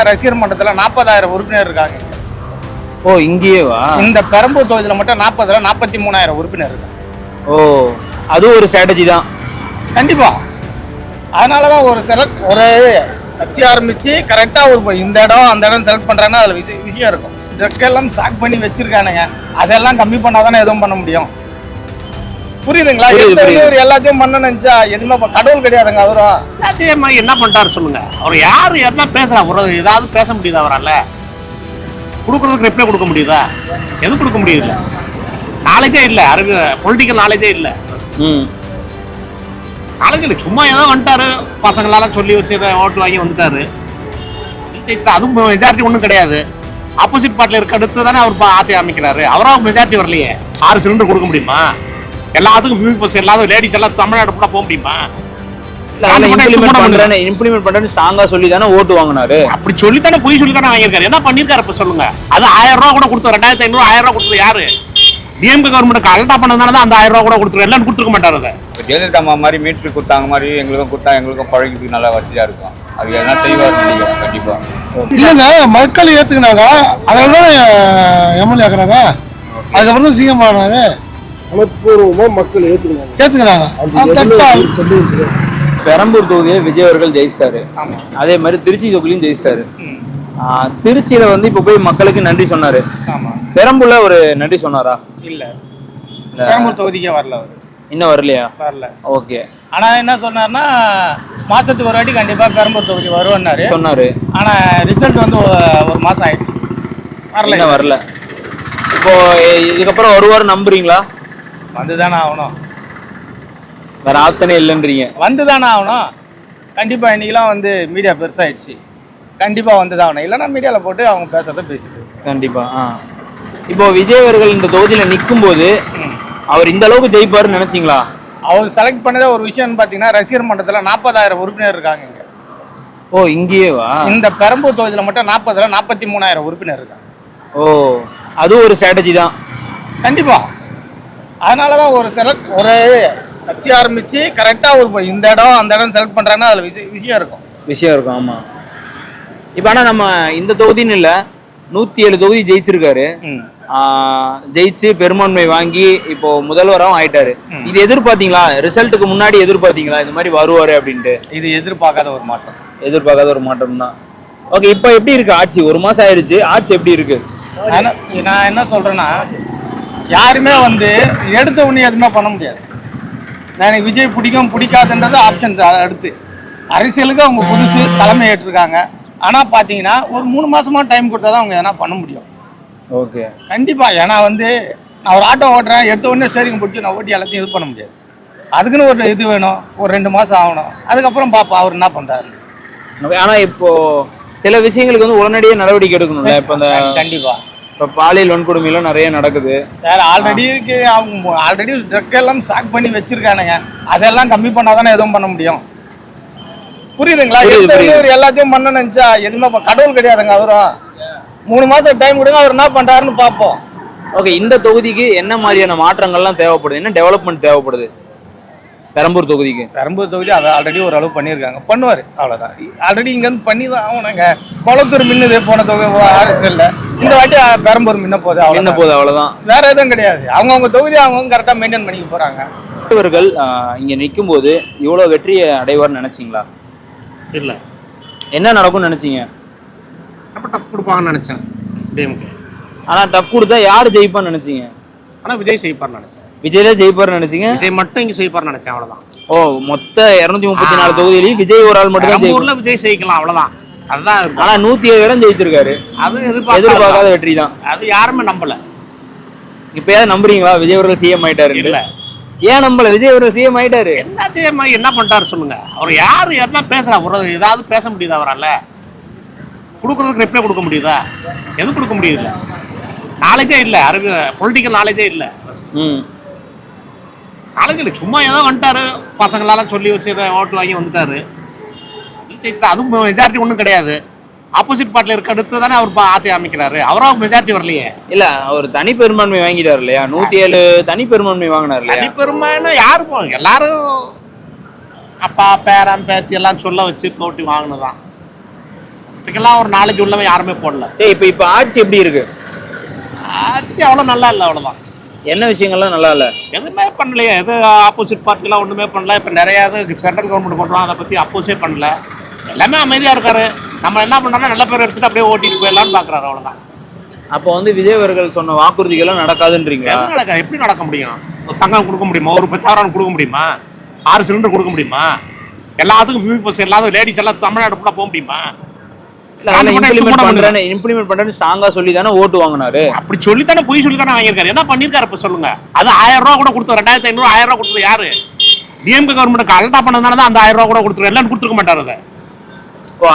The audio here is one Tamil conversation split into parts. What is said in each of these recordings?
ரசிகர் மன்றத்தில் 40,000 உறுப்பினர் இருக்காங்க. ஓ இங்கேயேவா? இந்த பெரம்பூர் தொகுதியில் மட்டும் 43,000 உறுப்பினர் இருக்காங்க. ஓ அது ஒரு ஸ்ட்ராட்டஜி தான் கண்டிப்பா. அதனாலதான் ஒரு கட்சி ஆரம்பிச்சு கரெக்டா இந்த இடம் அந்த இடம் செலக்ட் பண்றாங்கன்னா அதுல விஷயம் இருக்கும். ட்ரக்கெல்லாம் ஸ்டாக் பண்ணி வச்சிருக்கானுங்க, அதெல்லாம் கம்மி பண்ணாதானே எதுவும் பண்ண முடியும். புரியுதுங்களா? எல்லாத்தையும் பண்ண நினைச்சா எதுவுமே கடவுள் கிடையாதுங்க. அவரும் எல்லாத்தையும் என்ன பண்றாரு சொல்லுங்க. அவர் யாரு என்ன பேசுறா? ஒரு ஏதாவது பேச முடியுதா அவரால்? கொடுக்கறதுக்கு ரிப்ளை கொடுக்க முடியுதா? எதுவும் கொடுக்க முடியுது? நாலேஜே இல்லை, பொலிட்டிக்கல் நாலேஜே இல்லை. நாலேஜ் இல்லை, சும்மா ஏதோ வந்துட்டாரு, பசங்களால சொல்லி வச்சு ஓட்டு வாங்கி வந்துட்டாரு. அதுவும் மெஜாரிட்டி ஒன்றும் கிடையாது. ஆப்போசிட் பார்ட்டில இருக்க அடுத்து தானே அவர் ஆத்தி அமைக்கிறாரு. அவராக மெஜாரிட்டி வரலையே. 6 சிலிண்டர் கொடுக்க முடியுமா? எல்லாத்துக்கும் ஃபியூல் பஸ் எல்லாத்துக்கும் லேடிஸ் எல்லாம் தமிழ்நாடு கூட போக முடியுமா? இம்ப்ளிமெண்ட் பண்றேன்னு ஸ்ட்ராங்கா சொல்லி தானே ஓட்டு வாங்கினாரு. அப்படி சொல்லி தானே போய் சொல்லி தானே வாங்கியிருக்காரு. என்ன பண்ணிருக்காரு இப்ப சொல்லுங்க? அது 1000 ரூபா கூட கொடுத்தோம். 2,500 1000 ரூபா கொடுத்தது யாரு? டிஎம்கே கவர்மெண்ட் அல்டா பண்ணதுனால தான் அந்த 1000 ரூபா கூட கொடுத்துரு. எல்லாம் கொடுத்துருக்க மாட்டாரு. அதை ஜெயலலிதா மாதிரி மீட்டர் கொடுத்தாங்க மாதிரி எங்களுக்கும் கொடுத்தா எங்களுக்கும் பழகிறதுக்கு நல்லா வசதியா இருக்கும். அது என்ன செய்வார் நினைக்கிறேன். கண்டிப்பா இல்லைங்க, மக்கள் ஏத்துக்கினாங்க, அதனாலதான் எம்எல்ஏ ஆக்குறாங்க. அதுக்கப்புறம் தான் சிஎம் ஆனாரு. மனப்பூர்வமா மக்கள் ஏத்துக்கிறாங்க. பெரம்பூர் தொகுதியில விஜய் அவர்கள் ஜெயிச்சிட்டாரு. அதே மாதிரி திருச்சி தொகுதியிலும் ஜெயிச்சிட்டாரு. திருச்சியில இப்ப போய் மக்களுக்கு நன்றி சொன்னாரு. பெரம்பூர்ல ஒரு நன்றி சொன்னாரா? இல்ல, பெரம்பூர் தொகுதிக்கே வரல. அவர் இன்னும் வரலையா? வரல. ஓகே. ஆனா என்ன சொன்னார்னா, மாசத்துக்கு ஒரு வாட்டி கண்டிப்பா பெரம்பூர் தொகுதி வருவாரு சொன்னாரு. ஆனா ரிசல்ட் ஒரு மாசம் ஆயிடுச்சு, வரல. இப்போ இதுக்கப்புறம் வருவாரு நம்புறீங்களா? வந்துதானே ஆகணும், வேற ஆப்ஷனே இல்லைன்றீங்க. வந்துதானே ஆகணும். கண்டிப்பா இன்னைக்கெல்லாம் மீடியா பெருசாயிடுச்சு, கண்டிப்பா வந்துதான் ஆகணும். இல்லைன்னா மீடியால போட்டு அவங்க பேசுறத பேசிட்டு. கண்டிப்பா. இப்போ விஜய் அவர்கள் இந்த தொகுதியில நிற்கும் போது அவர் இந்த அளவுக்கு ஜெயிப்பாருன்னு நினைச்சீங்களா? அவர் செலக்ட் பண்ணதே ஒரு விஷயம் பாத்தீங்கன்னா, ரசிகர் மன்றத்துல 40,000 உறுப்பினர் இருக்காங்க இங்க. ஓ இங்கேயேவா? இந்த பெரம்பூர் தொகுதியில மட்டும் 43,000 உறுப்பினர் இருக்காங்க. ஓ அது ஒரு ஸ்ட்ராட்டஜி தான். கண்டிப்பா. அதனாலதான் ஒரு கட்சி ஆரம்பிச்சு கரெக்டா இந்த இடம் அந்த இடம் செலக்ட் பண்றாங்கன்னா அதுல விஷயம் இருக்கும். ஆமா. இப்ப ஆனா நம்ம இந்த தொகுதின்னு இல்ல, 107 தொகுதி ஜெயிச்சிருக்காரு. ஜெயிச்சு பெரும்பான்மை வாங்கி இப்போ முதல்வராகவும் ஆயிட்டாரு. இது எதிர்பார்த்தீங்களா? ரிசல்ட்டுக்கு முன்னாடி எதிர்பார்த்தீங்களா இந்த மாதிரி வருவாரு அப்படின்ட்டு? இது எதிர்பார்க்காத ஒரு மாற்றம் தான். ஓகே, இப்போ எப்படி இருக்கு ஆட்சி? 1 மாசம் ஆயிருச்சு, ஆட்சி எப்படி இருக்கு? நான் என்ன சொல்றேன்னா, யாருமே எடுத்த உடனே எதுவுமே பண்ண முடியாது. எனக்கு விஜய் பிடிக்கும் பிடிக்காதுன்றது ஆப்ஷன். அடுத்து அரசியலுக்கு அவங்க புதுசு தலைமை ஏற்றிருக்காங்க. ஆனா பாத்தீங்கன்னா ஒரு 3 மாசமா டைம் கொடுத்தாதான் அவங்க எதனா பண்ண முடியும். ஓகே, கண்டிப்பா. ஏன்னா நான் ஒரு ஆட்டோ ஓட்டுறேன், எடுத்த உடனே ஸ்டேரிங் பிடிச்சி நான் ஓட்டி எல்லாத்தையும் இது பண்ண முடியாது. அதுக்குன்னு ஒரு இது வேணும், ஒரு 2 மாசம் ஆகணும். அதுக்கப்புறம் பாப்பா அவர் என்ன பண்றாரு. ஆனா இப்போ சில விஷயங்களுக்கு உடனடியே நடவடிக்கை எடுக்கணும்ல. இப்போ கண்டிப்பா இப்போ பாலியல் வன்கொடுமையெல்லாம் நிறைய நடக்குது சார். அவங்க ஆல்ரெடி ட்ரக் எல்லாம் ஸ்டாக் பண்ணி வச்சிருக்கானுங்க, அதெல்லாம் கம்மி பண்ணாதானே எதுவும் பண்ண முடியும். புரியுதுங்களா? எல்லாத்தையும் பண்ண நினைச்சா எதுவுமே கடவுள் கிடையாதுங்க. அவரும் 3 மாசம் டைம் கொடுங்க, அவர் என்ன பண்றாருன்னு பார்ப்போம். ஓகே, இந்த தொகுதிக்கு என்ன மாதிரியான மாற்றங்கள்லாம் தேவைப்படுது? என்ன டெவலப்மெண்ட் தேவைப்படுது பெரம்பூர் தொகுதிக்கு? பெரம்பூர் தொகுதி அதை ஆல்ரெடி ஒரு அளவு பண்ணியிருக்காங்க, பண்ணுவார், அவ்வளோதான். ஆல்ரெடி இங்கேருந்து பண்ணி தான் ஆகணுங்க. குளத்தூர் மின்னுது போன தொகுதி அரசியல்ல, இந்த வாட்டி பெரம்பூர் மின்ன போகுது, அவ்வளோதான். வேற எதுவும் கிடையாது. அவங்கவுங்க தொகுதி அவங்கவுங்க கரெக்டாக மெயின்டைன் பண்ணிக்க போறாங்க. இவர்கள் இங்கே நிற்கும் போது இவ்வளோ வெற்றியை அடைவார்னு நினைச்சிங்களா? இல்லை. என்ன நடக்கும்னு நினைச்சீங்க? அப்போ டஃப் கொடுப்பாங்கன்னு நினைச்சேன் டிஎம்கே. ஆனால் டஃப் கொடுத்தா யார் ஜெயிப்பான்னு நினைச்சீங்க? ஆனால் விஜய் ஜெயிப்பார்னு நினைச்சேன். விஜய் தான் ஜெயிப்பார்னு நினைச்சீங்க? விஜய் மட்டும் இங்கே ஜெயிப்பார்னு நினைச்சேன், அவ்வளோதான். ஓ, மொத்த 234 தொகுதியிலையும் விஜய் ஒரு ஆள் மட்டும் தான் ஜெயிப்பார். விஜய் ஜெயிக்கலாம், அவ்வளோதான். அதுதான். ஆனால் 107 இடம் ஜெயிச்சிருக்காரு. அது எதிர்பார்க்காத வெற்றி தான். அது யாருமே நம்பல. இப்போ ஏதாவது நம்புறீங்களா விஜய் அவர்கள் சிஎம் ஆயிட்டாரு? இல்லை. ஏன் நம்பல? விஜய் அவர்கள் சிஎம் ஆயிட்டாரு. என்ன சிஎம் என்ன பண்ணிட்டாரு சொல்லுங்க? அவர் யாரு என்ன பேசுறா? ஒரு ஏதாவது பேச முடியுதா அவரால்? கொடுக்கறதுக்கு ரிப்ளை கொடுக்க முடியுதா? எதுவும் கொடுக்க முடியுது? நாலேஜே இல்லை, பொலிட்டிக்கல் நாலேஜே இல்லை. நாலேஜ் இல்லை, சும்மா ஏதோ வந்துட்டாரு, பசங்களால சொல்லி வச்சு ஓட்டு வாங்கி வந்துட்டாரு. அதுவும் மெஜாரிட்டி ஒன்றும் கிடையாது. ஆப்போசிட் பார்ட்டில இருக்க அடுத்து தானே அவர் ஆத்தி அமைக்கிறாரு. அவராக மெஜாரிட்டி வரலையே. இல்ல, அவர் தனி பெரும்பான்மை வாங்கிட்டாரு இல்லையா? 107 தனி பெரும்பான்மை வாங்கினாரு. தனி பெரும்பான்மை யாரு போங்க? எல்லாரும் அப்பா பேரன் பேத்தி எல்லாம் சொல்ல வச்சு போட்டி வாங்கினதான். இதுக்கெல்லாம் ஒரு நாலேஜ் உள்ளவன் யாருமே போடல. சரி, இப்ப ஆட்சி எப்படி இருக்கு? ஆட்சி அவ்வளோ நல்லா இல்லை, அவ்வளோதான். என்ன விஷயங்கள்லாம் நல்லா இல்ல? எதுவுமே பண்ணலையே. எது ஆப்போசிட் பார்ட்டிலாம் ஒன்றுமே பண்ணல. இப்போ நிறையா இது சென்ட்ரல் கவர்மெண்ட் பண்ணுறோம், அதை பற்றி அப்போஸே பண்ணல. எல்லாமே அமைதியாக இருக்காரு. நம்ம என்ன பண்ணுறோம்னா நல்ல பேர் எடுத்துட்டு அப்படியே ஓட்டிட்டு போயிடலான்னு பார்க்குறாரு, அவ்வளோதான். அப்போ வந்து விஜய் அவர்கள் சொன்ன வாக்குறுதிகள்லாம் நடக்காதுன்றீங்களா? எது நடக்காது? எப்படி நடக்க முடியும்? ஒரு தங்கம் கொடுக்க முடியுமா? ஒரு 10,000 கொடுக்க முடியுமா? 6 சிலிண்டர் கொடுக்க முடியுமா? எல்லாத்துக்கும் ஃப்ரீ பஸ், எல்லாத்துக்கும் லேடிஸ் எல்லாம் தமிழ்நாடு ஃபுல்லாக போக முடியுமா? இம்ப்ளிமெண்ட் பண்றேன்னு ஸ்ட்ராங்கா சொல்லி தானே ஓட்டு வாங்கினாரு. அப்படி சொல்லித்தானே போய் சொல்லி தானே வாங்கியிருக்காரு. என்ன பண்ணிருக்காரு இப்ப சொல்லுங்க? அது 1000 ரூபா கூட கொடுத்தது, 2500 1000 ரூபா கொடுத்தது யாரு? டிஎம்கே கவர்மெண்ட் அல்டா பண்ணதுனால தான் அந்த 1000 ரூபா கூட கொடுத்துரு. எல்லாம் கொடுத்துருக்க மாட்டாரு அதை.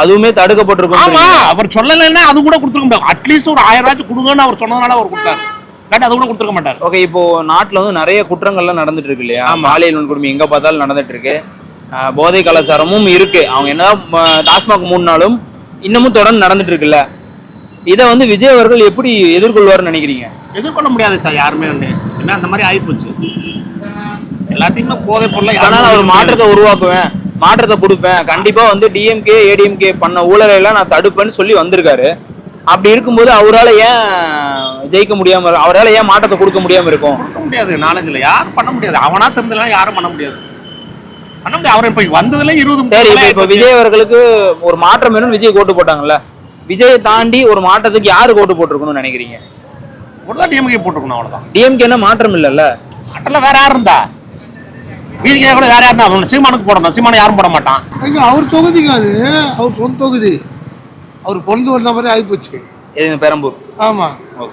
அதுவுமே தடுக்கப்பட்டிருக்கும். ஆமா, அவர் சொல்லலைன்னா அது கூட கொடுத்துருக்க முடியாது. அட்லீஸ்ட் ஒரு 1000 ரூபாய்க்கு கொடுங்கன்னு அவர் சொன்னதுனால அவர் கொடுத்தாரு. அது கூட கொடுத்துருக்க மாட்டாரு. ஓகே, இப்போ நாட்டுல வந்து நிறைய குற்றங்கள்லாம் நடந்துட்டு இருக்கு இல்லையா? பாலியல் வன்கொடுமை எங்க பார்த்தாலும் நடந்துட்டு இருக்கு. போதை கலாச்சாரமும் இருக்கு. அவங்க என்னதான் டாஸ்மாக் மூடினாலும் இன்னமும் தொடர்ந்து நடந்துட்டு இருக்குல்ல. இதை வந்து விஜய் அவர்கள் எப்படி எதிர்கொள்வார்னு நினைக்கிறீங்க? எதிர்கொள்ள முடியாது சார் யாருமே. என்ன அந்த மாதிரி ஆயிப்போச்சு எல்லாத்தையுமே போதை பொருளை. அதனால அவர் மாற்றத்தை உருவாக்குவேன், மாற்றத்தை கொடுப்பேன், கண்டிப்பா வந்து டிஎம்கே ஏடிஎம்கே பண்ண ஊழலை எல்லாம் நான் தடுப்பேன்னு சொல்லி வந்திருக்காரு. அப்படி இருக்கும்போது அவரால் ஏன் ஜெயிக்க முடியாம, அவரால் ஏன் மாற்றத்தை கொடுக்க முடியாம இருக்கும்? கொடுக்க முடியாது. நாலேஜ்ல யாரும் பண்ண முடியாது. அவனா தெரிஞ்சலாம் யாரும் பண்ண முடியாது. பண்ண முடியாது. அவர் இப்ப வந்ததுல 20. சரி, இப்ப விஜய் அவர்களுக்கு ஒரு மாற்றம் வேணும்னு விஜய் ஓட்டு போட்டாங்கல்ல. விஜயை தாண்டி ஒரு மாற்றத்துக்கு யாரு ஓட்டு போட்டிருக்கணும்னு நினைக்கிறீங்க? டிஎம்கே போட்டுக்கணும், அவ்வளவுதான். டிஎம்கே என்ன மாற்றம் இல்லல்ல? மாற்றல வேற யாரு இருந்தா? பிஜே கூட வேற யாருன்னா சீமானுக்கு போடணும். சீமானை யாரும் போட மாட்டான். அவர் தொகுதிக்கு அது அவர் சொந்த தொகுதி. அவர் பொழுது வந்த மாதிரி ஆகிப்போச்சு. பெரம்பூர். ஆமா,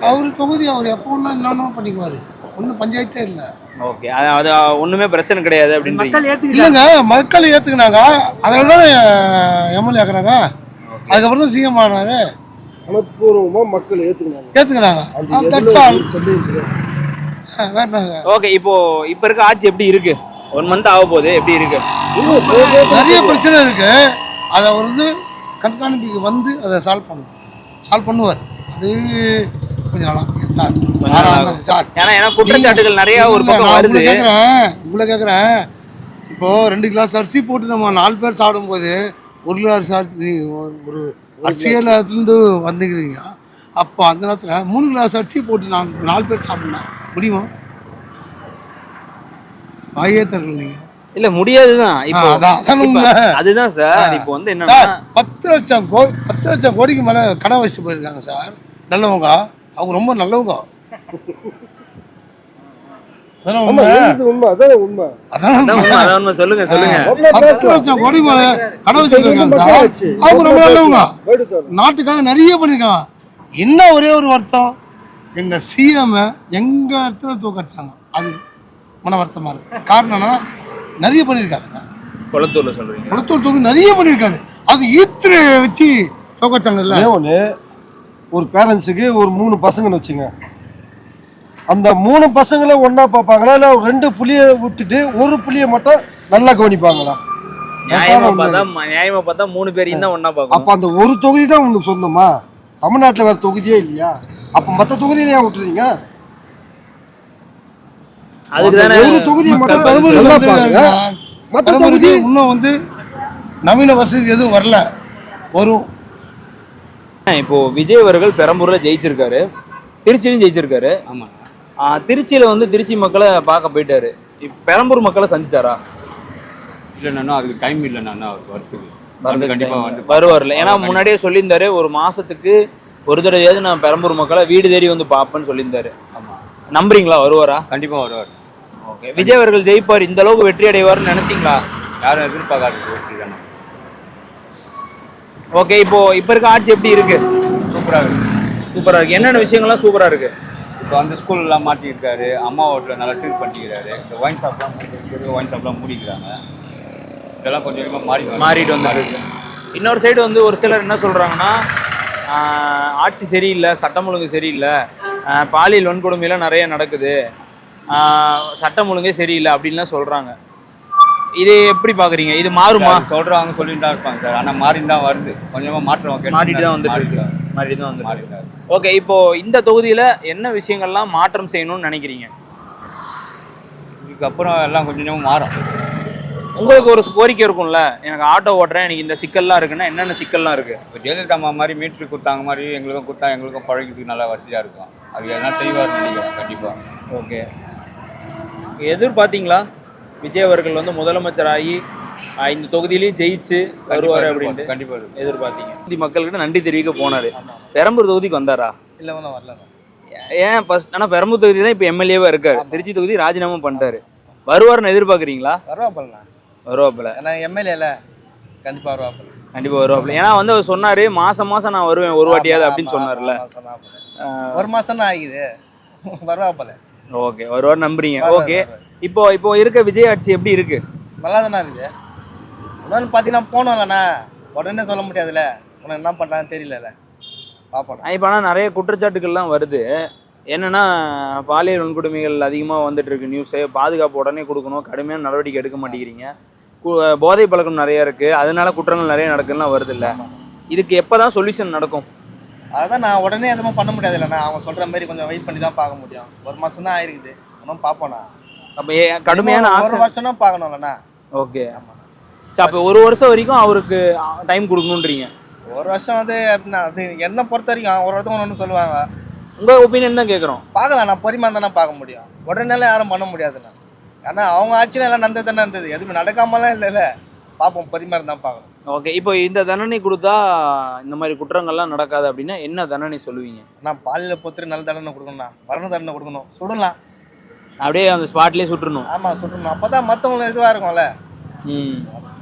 அவர் தொகுதி. அவர் எப்போ ஒன்றா என்னென்ன பண்ணிக்குவாரு. ஒன்றும் பஞ்சாயத்தே இல்லை. ஓகே, அது ஒண்ணுமே பிரச்சனை கிடையாது அப்படின்னு இல்லைங்க. மக்கள் ஏத்துக்கினாங்க, அதனால தான் எம்எல்ஏ ஆக்குறாங்க. அதுக்கப்புறம் தான் சிஎம் ஆனாரு. மனப்பூர்வமா மக்கள் ஏத்துக்கிறாங்க. ஓகே, இப்போ இருக்க ஆட்சி எப்படி இருக்கு? 1 மந்த் ஆக போகுது, எப்படி இருக்கு? நிறைய பிரச்சனை இருக்கு. அதை அவர் வந்து கண்காணிப்புக்கு வந்து அதை சால்வ் பண்ணுவார். அது கொஞ்சம் நாளா சார். ஏன்னா குற்றச்சாட்டுகள் நிறைய ஒரு பக்கம் வருது. உங்களை கேட்குறேன், இப்போ 2 கிளாஸ் அரிசி போட்டு நம்ம 4 பேர் சாப்பிடும்போது 1 கிளாஸ் அரிசி ஒரு அரிசியிலிருந்து வந்துக்கிறீங்க. அப்போ அந்த நேரத்தில் 3 கிளாஸ் அரிசி போட்டு 4 பேர் சாப்பிடலாம் முடியுமா? வாயே தரல நீங்க. இல்ல முடியாதுதான். இப்போ அதுதான் சார். இப்போ வந்து என்ன 10 லட்சம் கோடிக்கு மேல கடன் வச்சு போயிருக்காங்க சார். நல்லவங்க, அவங்க ரொம்ப நல்லவங்க. சொல்லுங்க. 10 லட்சம் கோடி மேல கடன் வச்சு போயிருக்காங்க சார். அவங்க ரொம்ப நல்லவங்க, நாட்டுக்காக நிறைய பண்ணிருக்காங்க. என்ன ஒரே ஒரு வருத்தம், எங்க சிஎம் எங்க இடத்துல தூக்கடிச்சாங்க. அது மன வருத்தமா இருக்கு. காரணம்னா நிறைய பண்ணியிருக்காருங்க. கொளத்தூர்ல சொல்றீங்க? கொளத்தூர் தொகுதி நிறைய பண்ணியிருக்காரு. அது ஈத்திர வச்சு தோக்கச்சாங்கல்ல. ஒன்று ஒரு பேரண்ட்ஸுக்கு ஒரு 3 பசங்கன்னு வச்சுங்க. அந்த 3 பசங்களை ஒன்றா பார்ப்பாங்களா, இல்லை 2 புள்ளியை விட்டுட்டு ஒரு புள்ளியை மட்டும் நல்லா கவனிப்பாங்களா? நியாயமா பார்த்தா 3 பேரையும் தான் ஒன்றா பார்க்கணும். அப்போ அந்த ஒரு தொகுதி தான் உங்களுக்கு சொந்தமா? தமிழ்நாட்டில் வேறு தொகுதியே இல்லையா? அப்போ மற்ற தொகுதியில ஏன் விட்டுறீங்க? அதுக்குதானே ஒரு தொகுதியை மட்டும் மற்ற தொகுதி இன்னும் வந்து நவீன வசதி எதுவும் வரல. வரும். இப்போ விஜய் அவர்கள் பெரம்பூர்ல ஜெயிச்சிருக்காரு, திருச்சியிலும் ஜெயிச்சிருக்காரு. ஆமா. திருச்சியில வந்து திருச்சி மக்களை பார்க்க போயிட்டாரு. பெரம்பூர் மக்களை சந்திச்சாரா? இல்லைண்ணா, அதுக்கு டைம் இல்லைண்ணா. அவர் வரத்துக்கு கண்டிப்பா வந்து வருவார்ல. ஏன்னா முன்னாடியே சொல்லியிருந்தாரு, ஒரு மாசத்துக்கு ஒரு தடவையாவது நான் பெரம்பூர் மக்களை வீடு தேடி வந்து பார்ப்பேன்னு சொல்லியிருந்தாரு. ஆமா. நம்புறீங்களா வருவாரா? கண்டிப்பா வருவார். ஓகே, விஜய் அவர்கள் ஜெயிப்பார், இந்த அளவுக்கு வெற்றி அடைவார்னு நினைச்சீங்களா? யாரும் எதிர்பார்க்காது வெற்றி தானே. ஓகே, இப்போ இருக்க ஆட்சி எப்படி இருக்கு? சூப்பரா இருக்கு. சூப்பரா இருக்கு. என்னென்ன விஷயங்கள்லாம் சூப்பரா இருக்கு? இப்போ அந்த ஸ்கூல்லாம் மாற்றிருக்காரு. அம்மா ஹோட்டலில் நல்லா சீர் பண்ணிக்கிறாரு. இந்த ஒயின் ஷாப்லாம் மூடிக்கிறாங்க. இதெல்லாம் கொஞ்சம் கொஞ்சமாக மாறிட்டு வந்துருக்கு. இன்னொரு சைடு வந்து ஒரு சிலர் என்ன சொல்றாங்கன்னா, ஆட்சி சரியில்லை, சட்டம் ஒழுங்கு சரியில்லை, பாலியல் வன்கொடுமையெல்லாம் நிறைய நடக்குது, சட்டம் ஒழுங்கே சரியில்லை அப்படின்லாம் சொல்றாங்க. இது எப்படி பாக்குறீங்க? இது மாறுமா? சொல்றாங்க, சொல்லிட்டு தான் இருப்பாங்க சார். ஆனால் மாறிட்டு தான் வருது. கொஞ்சமாக மாற்றம் மாறிட்டு தான் வந்துட்டு. ஓகே, இப்போ இந்த தொகுதியில என்ன விஷயங்கள்லாம் மாற்றம் செய்யணும்னு நினைக்கிறீங்க? இதுக்கப்புறம் எல்லாம் கொஞ்சம் கொஞ்சமாக மாறும். உங்களுக்கு ஒரு கோரிக்கை இருக்கும்ல, எனக்கு ஆட்டோ ஓட்டுறேன், எனக்கு இந்த சிக்கல்லாம் இருக்குன்னா என்னென்ன சிக்கல்லாம் இருக்கு? இப்போ ஜெயலலிதா அம்மா மாதிரி மீட்ரு கொடுத்தாங்க மாதிரி எங்களுக்கும் கொடுத்தா எங்களுக்கும் பழகிறதுக்கு நல்லா வசதியாக இருக்கும். அது எதனா செய்வார்னு நினைக்கிறேன் கண்டிப்பாக. ஓகே, எதிர்பார்த்தீங்களா விஜய் அவர்கள் வந்து முதலமைச்சராகி இந்த தொகுதியிலையும் ஜெயிச்சு வருவார் அப்படின்ட்டு? கண்டிப்பாக எதிர்பார்த்தீங்க. தொகுதி மக்கள்கிட்ட நன்றி தெரிவிக்க போனாரு. பெரம்பூர் தொகுதிக்கு வந்தாரா? இல்லை ஒன்றும் வரல. ஏன் ஃபர்ஸ்ட்? ஆனால் பெரம்பூர் தொகுதி தான் இப்போ எம்எல்ஏவா இருக்காரு. திருச்சி தொகுதி ராஜினாமா பண்ணிட்டாரு. வருவார்னு எதிர்பார்க்குறீங்களா? வருவாப்பல்ண்ணா. வருவாப்புல. ஏன்னா எம்எல்ஏல கண்டிப்பாக வருவாப்பல். கண்டிப்பா வருவாப்புல. ஏன்னா வந்து அவர் சொன்னாரு மாசம் மாசம் நான் வருவேன் ஒரு வாட்டியாவது அப்படின்னு சொன்னார்ல. ஒரு மாசம் தான் ஆகிது. வருவாப்பல. ஓகே, வருவார் நம்புறீங்க. ஓகே, இப்போ இருக்க விஜய் ஆட்சி எப்படி இருக்கு? நல்லா தானே இருக்குது. இன்னொன்று பார்த்தீங்கன்னா போனோம்லண்ணா, உடனே சொல்ல முடியாதுல்ல, உனக்கு என்ன பண்ணுறாங்கன்னு தெரியல, பார்ப்போம். இப்போ ஆனால் நிறைய குற்றச்சாட்டுகள்லாம் வருது. என்னன்னா பாலியல் வன்கொடுமைகள் அதிகமாக வந்துட்டு இருக்கு நியூஸு. பாதுகாப்பு உடனே கொடுக்கணும், கடுமையான நடவடிக்கை எடுக்க மாட்டேங்கிறீங்க. போதை பழக்கம் நிறைய இருக்கு, அதனால குற்றங்கள் நிறைய நடக்குதுலாம் வருது இல்லை? இதுக்கு எப்போதான் சொல்யூஷன் நடக்கும்? அதுதான் நான் உடனே எதுவும் பண்ண முடியாது இல்லைண்ணா. அவங்க சொல்கிற மாதிரி கொஞ்சம் வெயிட் பண்ணி தான் பார்க்க முடியும். ஒரு மாதம் தான் ஆயிருக்குது, இன்னும் பார்ப்போண்ணா. அப்போ கடுமையான ஒரு வருஷம் தான் பார்க்கணும்லண்ணா. ஓகே, அப்போ ஒரு வருஷம் வரைக்கும் அவருக்கு டைம் கொடுக்கணுன்றீங்க? ஒரு வருஷம் வந்து எப்படின்னா, அது என்னை பொறுத்த வரைக்கும் ஒரு ஒருத்தவங்க ஒன்று சொல்லுவாங்க. உங்கள் ஒப்பீனியன் தான் கேட்குறோம். பார்க்கலாம், நான் பொறுமையாக தானே பார்க்க முடியும். உடனே யாரும் பண்ண முடியாதுண்ணா. ஏன்னா அவங்க ஆட்சியில் எல்லாம் நடந்தது தானே இருந்தது, எதுவுமே நடக்காமலாம் இல்லைல்ல. பார்ப்போம், பொறுமையாக தான் பார்க்கணும். ஓகே, இப்போ இந்த தண்டனை கொடுத்தா இந்த மாதிரி குற்றங்கள்லாம் நடக்காது அப்படின்னா என்ன தண்டனை சொல்லுவீங்க? நான் பாலியல் பொறுத்து நல்ல தண்டனை கொடுக்கணும்ண்ணா. மரண தண்டனை கொடுக்கணும், சுடலாம். அப்படியே அந்த ஸ்பாட்லேயே சுட்டுறணும். ஆமாம், சுடணும். அப்போ தான் மற்றவங்களுக்கு இதுவாக இருக்கும்ல. ம்